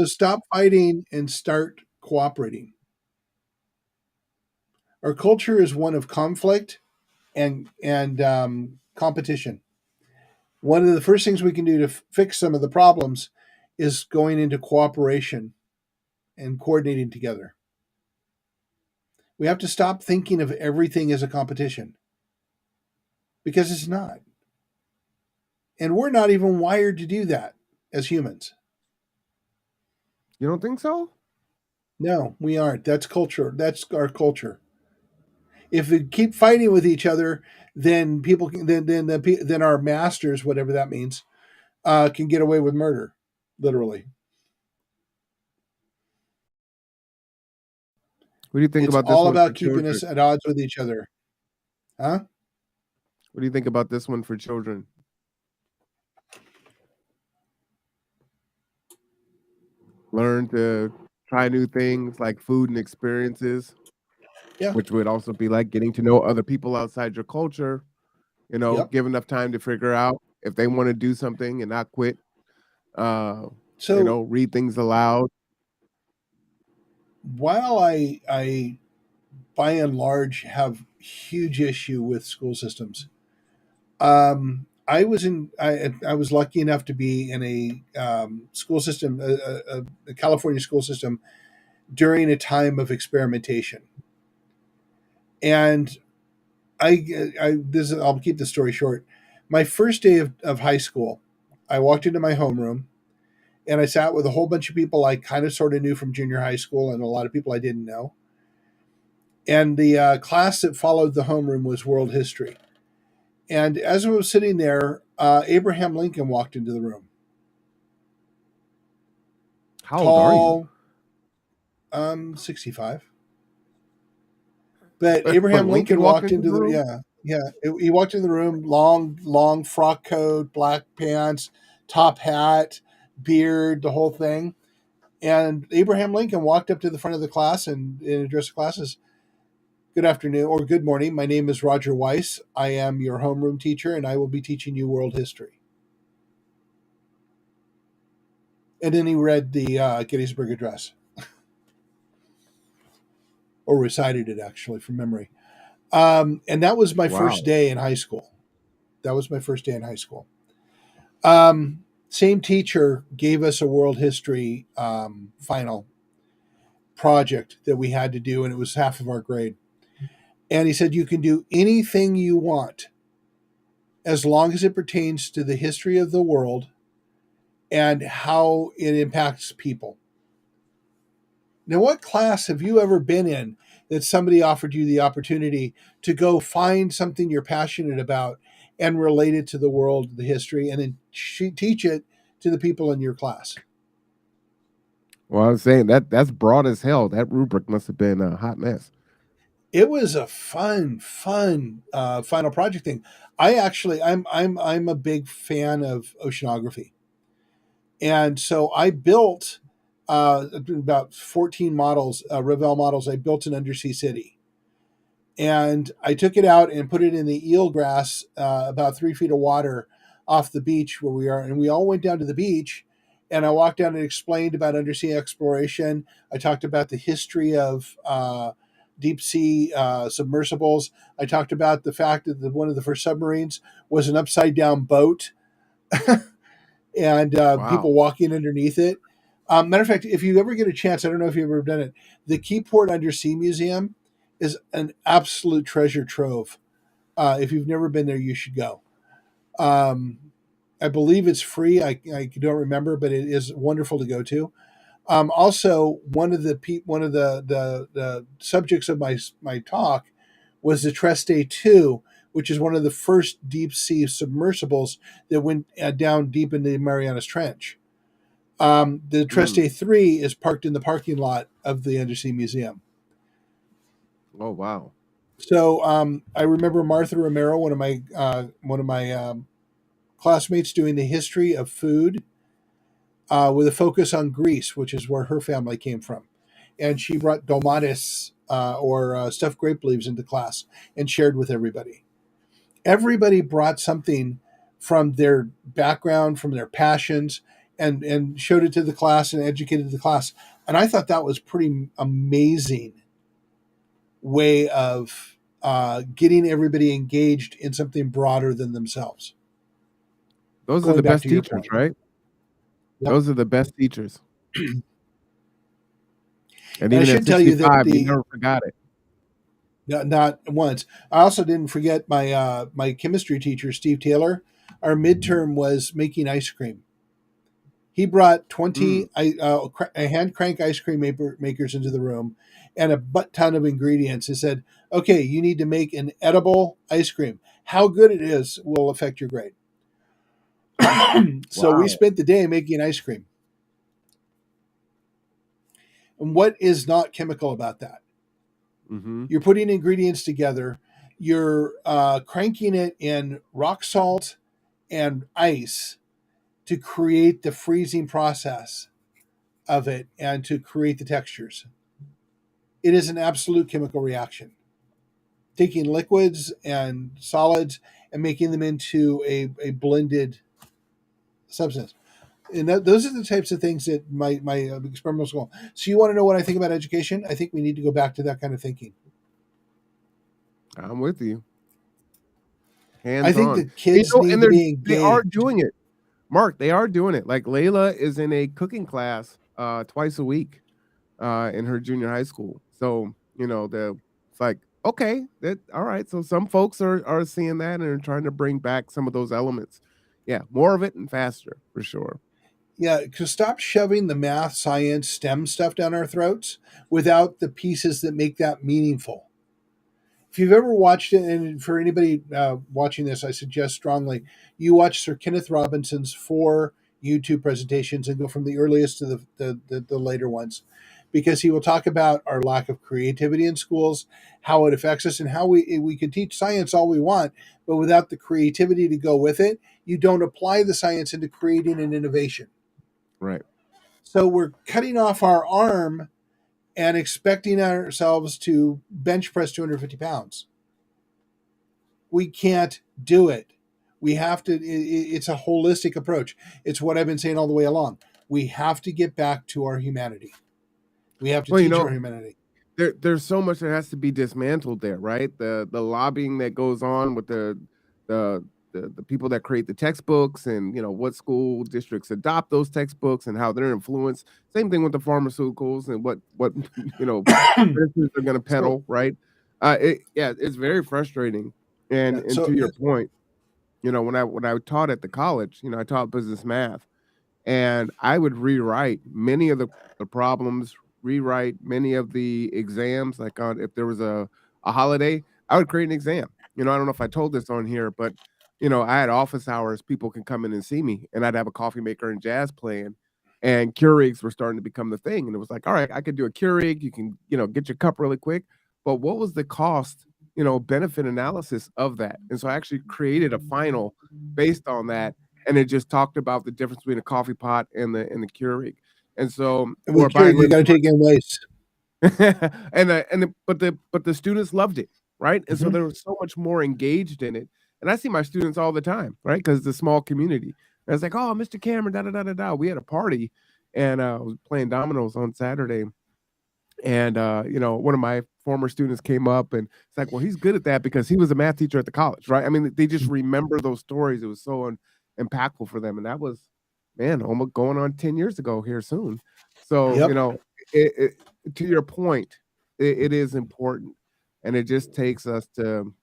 stop fighting and start cooperating. Our culture is one of conflict and competition. One of the first things we can do to fix some of the problems is going into cooperation and coordinating together. We have to stop thinking of everything as a competition because it's not. And we're not even wired to do that as humans. You don't think so? No, we aren't. That's culture. That's our culture. If we keep fighting with each other, then people can, then our masters, whatever that means, can get away with murder, literally. What do you think It's about this all one for about keeping children? us at odds with each other, huh? What do you think about this one for children? Learn to try new things like food and experiences, Yeah. which would also be like getting to know other people outside your culture, Yep. give enough time to figure out if they want to do something and not quit. Uh, So read things aloud. while I by and large have huge issue with school systems, I was lucky enough to be in a school system, a California school system during a time of experimentation, and I'll keep the story short. My first day of high school, I walked into my homeroom and I sat with a whole bunch of people I kind of sort of knew from junior high school and a lot of people I didn't know. And the class that followed the homeroom was world history. And as I was sitting there, Abraham Lincoln walked into the room. How old are you? Tall, 65. But But Abraham Lincoln Lincoln walked walked into into the the room? he walked in the room, long frock coat, black pants, top hat, beard, the whole thing. And Abraham Lincoln walked up to the front of the class and addressed the classes. Good afternoon or good morning. My name is Roger Weiss. I am your homeroom teacher, and I will be teaching you world history. And then he read the Gettysburg Address, or recited it actually from memory. And that was my first Wow. day in high school. That was my first day in high school. Same teacher gave us a world history final project that we had to do, and it was half of our grade. And he said, you can do anything you want as long as it pertains to the history of the world and how it impacts people. Now, what class have you ever been in that somebody offered you the opportunity to go find something you're passionate about and relate it to the world, the history, and then teach it to the people in your class? Well, I was saying that's broad as hell. That rubric must have been a hot mess. It was a fun final project thing. I'm a big fan of oceanography, and so I built about 14 models, Revell models. I built an undersea city, and I took it out and put it in the eelgrass, about 3 feet of water off the beach where we are, and we all went down to the beach. And I walked down and explained about undersea exploration. I talked about the history of deep sea submersibles. I talked about the fact that one of the first submarines was an upside down boat, and Wow. people walking underneath it. Matter of fact, if you ever get a chance, I don't know if you've ever done it, the Keyport Undersea Museum is an absolute treasure trove. If you've never been there, you should go. Um, I believe it's free. I don't remember, but it is wonderful to go to. Also, one of the subjects of my talk was the Treste 2, which is one of the first deep sea submersibles that went down deep into the Marianas Trench. The Mm. Treste 3 is parked in the parking lot of the Undersea Museum. Oh wow. So I remember Martha Romero, one of my classmates, doing the history of food with a focus on Greece, which is where her family came from. And she brought domates, or stuffed grape leaves, into class and shared with everybody. Everybody brought something from their background, from their passions, and showed it to the class and educated the class. And I thought that was pretty amazing way of getting everybody engaged in something broader than themselves. Those are Going the back best to your teachers, point. right? Yep. Those are the best teachers. And And I even at should tell you that 65, you never forgot it. not once. I also didn't forget my chemistry teacher, Steve Taylor. Our midterm was making ice cream. He brought Mm. 20 hand crank ice cream makers into the room and a butt ton of ingredients and said, "Okay, you need to make an edible ice cream. How good it is will affect your grade." So we Wow. spent the day making ice cream. And what is not chemical about that? Mhm. You're putting ingredients together, you're cranking it in rock salt and ice to create the freezing process of it and to create the textures. It is an absolute chemical reaction. Taking liquids and solids and making them into a blended substance. And those are the types of things that my experimental school. So you want to know what I think about education? I think we need to go back to that kind of thinking. I'm with you. I Hands think on. that kids And need to be they are engaged. doing it. Mark, they are doing it. Like Layla is in a cooking class twice a week in her junior high school. So, it's like, okay, that all right. So some folks are seeing that and are trying to bring back some of those elements. Yeah, more of it and faster for sure. Yeah, to stop shoving the math, science, STEM stuff down our throats without the pieces that make that meaningful. If you've ever watched it, and for anybody watching this, I suggest strongly you watch Sir Kenneth Robinson's 4 YouTube presentations and go from the earliest to the later ones, because he will talk about our lack of creativity in schools, how it affects us, and how we can teach science all we want, but without the creativity to go with it, you don't apply the science into creating an innovation. Right. So we're cutting off our arm and expecting ourselves to bench press 250 pounds. We can't do it. We have to, it's a holistic approach. It's what I've been saying all the way along. We have to get back to our humanity. We have to Well, teach our humanity. there's so much that has to be dismantled there, right? The lobbying that goes on with the the people that create the textbooks and what school districts adopt those textbooks and how they're influenced. Same thing with the pharmaceuticals and what medicines are going to so, peddle, right? Yeah, it's very frustrating. And yeah, and to your point, when I taught at the college, I taught business math, and I would rewrite many of the problems, rewrite many of the exams, like, on if there was a holiday, I would create an exam. I don't know if I told this on here, but, I had office hours, people can come in and see me, and I'd have a coffee maker and jazz playing, and Keurigs were starting to become the thing, and it was like, "Alright, I could do a Keurig, you can, get your cup really quick," but what was the cost, benefit analysis of that? And so I actually created a final based on that, and it just talked about the difference between a coffee pot and the Keurig. And so And or with Keurig, buying you in got to take in waste. but the students loved it, right? And so Mhm. they were so much more engaged in it. And I see my students all the time, right? Because it's a small community. And it's like, "Oh, Mr. Cameron, da da da da da." We had a party, and I was playing dominoes on Saturday, and one of my former students came up, and it's like, well, he's good at that because he was a math teacher at the college, right? I mean, they just remember those stories. It was so impactful for them, and that was, man, almost going on 10 years ago here soon. So, Yep. to your point, it is important, and it just takes us to,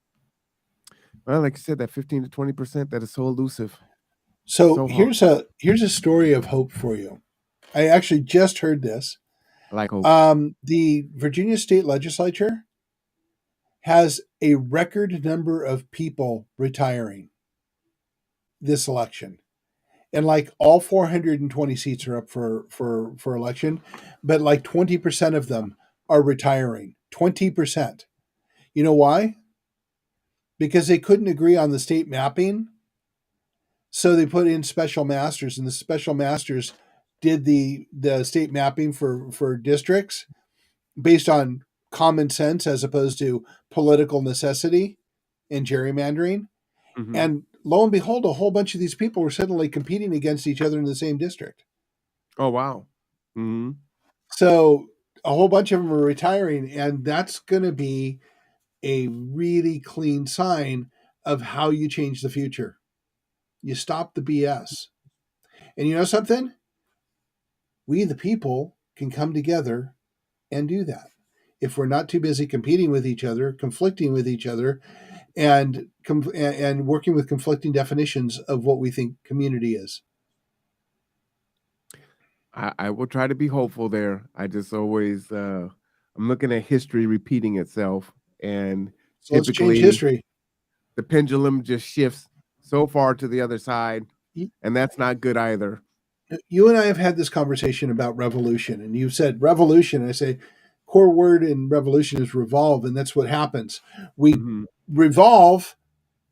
well, like you said, that 15 to 20% that is so elusive, So so hard. here's a story of hope for you. I actually just heard this. I like hope. The Virginia State Legislature has a record number of people retiring this election. And like all 420 seats are up for election, but like 20% of them are retiring. 20%. You know why? Because they couldn't agree on the state mapping. So they put in special masters, and the special masters did the state mapping for districts based on common sense as opposed to political necessity and gerrymandering. Mhm. And lo and behold, a whole bunch of these people were suddenly competing against each other in the same district. Oh, wow. Mhm. So a whole bunch of them are retiring, and that's going to be a really clean sign of how you change the future. You stop the BS. And you know something? We, the people, can come together and do that. If we're not too busy competing with each other, conflicting with each other, and working with conflicting definitions of what we think community is. I will try to be hopeful there. I just always, I'm looking at history repeating itself, and So let's change typically history. the pendulum just shifts so far to the other side, and that's not good either. You and I have had this conversation about revolution, and you've said revolution. And I say, core word in revolution is revolve, and that's what happens. We Mhm. revolve,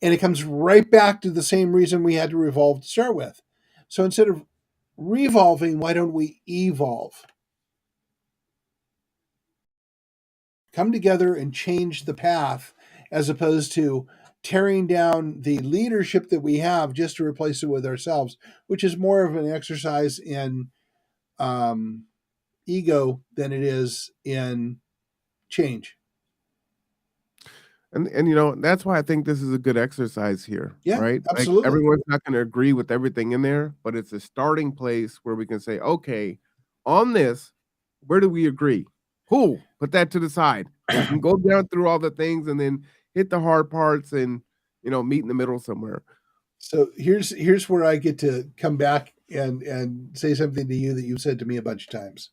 and it comes right back to the same reason we had to revolve to start with. So instead of revolving, why don't we evolve? Come together and change the path as opposed to tearing down the leadership that we have just to replace it with ourselves, which is more of an exercise in um, ego than it is in change. And that's why I think this is a good exercise here, Yeah, right? Like, absolutely. everyone's not gonna agree with everything in there, but it's a starting place where we can say, "Okay, on this, where do we agree? Cool, put that to the side. We can go down through all the things and then hit the hard parts and, meet in the middle somewhere." So here's where I get to come back and say something to you that you've said to me a bunch of times.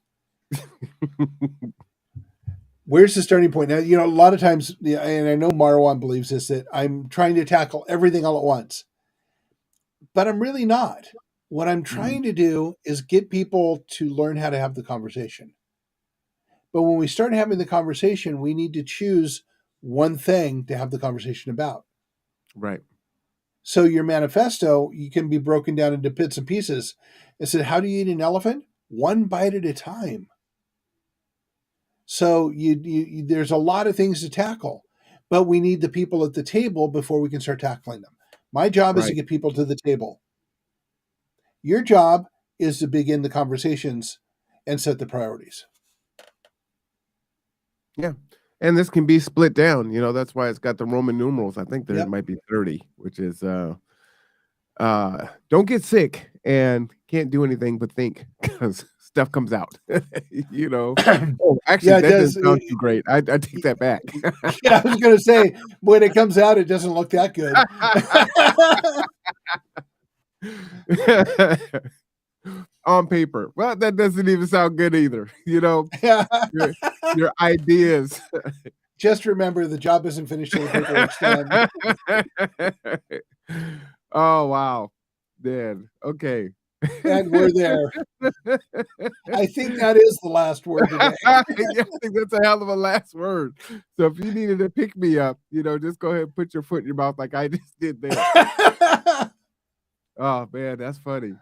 Where's the starting point? Now, a lot of times, yeah, and I know Marwan believes this, that I'm trying to tackle everything all at once, but I'm really not. What I'm Mhm. trying to do is get people to learn how to have the conversation. But when we start having the conversation, we need to choose one thing to have the conversation about. Right. So your manifesto, you can be broken down into bits and pieces. It said, how do you eat an elephant? One bite at a time. So there's a lot of things to tackle, but we need the people at the table before we can start tackling them. My job is to Right. get people to the table. Your job is to begin the conversations and set the priorities. Yeah. And this can be split down, that's why it's got the Roman numerals. I think there Yep. might be 30, which is, don't get sick and can't do anything but think because stuff comes out, you know? Oh, actually, Yeah, it that does. didn't sound too great. I take that back. Yeah, I was going to say, when it comes out, it doesn't look that good. on paper. Well, that doesn't even sound good either. Your your ideas. Just remember, the job isn't finished till the paperwork's done. Oh, wow. Man, okay. And we're there. I think that is the last word today. Yeah, I think that's a hell of a last word. So if you needed to pick me up, just go ahead and put your foot in your mouth like I just did there. Oh, man, that's funny.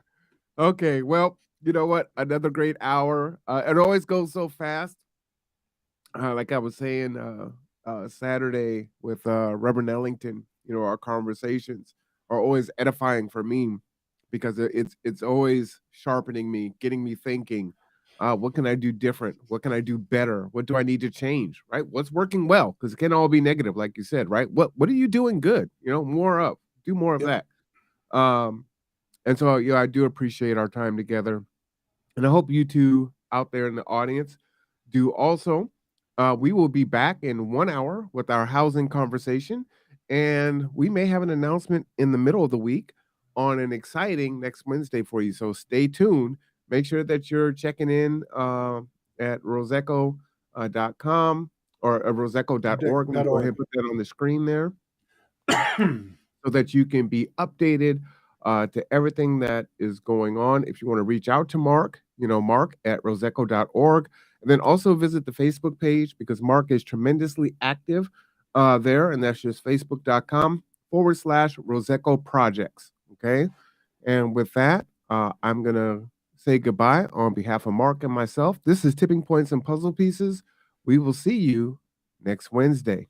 Okay, well, you know what? Another great hour. It always goes so fast. Like I was saying, Saturday with Reverend Ellington, our conversations are always edifying for me because it's always sharpening me, getting me thinking. What can I do different? What can I do better? What do I need to change? Right? What's working well? Because it can't all be negative, like you said, right? What are you doing good? More of, do more of Yep. that. Um, and so I do appreciate our time together. And I hope you two out there in the audience do also. We will be back in 1 hour with our housing conversation, and we may have an announcement in the middle of the week on an exciting next Wednesday for you. So stay tuned. Make sure that you're checking in at roseco.com or roseco.org. Let me go ahead and put that on the screen there so that you can be updated to everything that is going on. If you want to reach out to Mark, Mark at roseco.org. And then also visit the Facebook page because Mark is tremendously active there. And that's just facebook.com/Roseco Projects. Okay. And with that, I'm going to say goodbye on behalf of Mark and myself. This is Tipping Points and Puzzle Pieces. We will see you next Wednesday.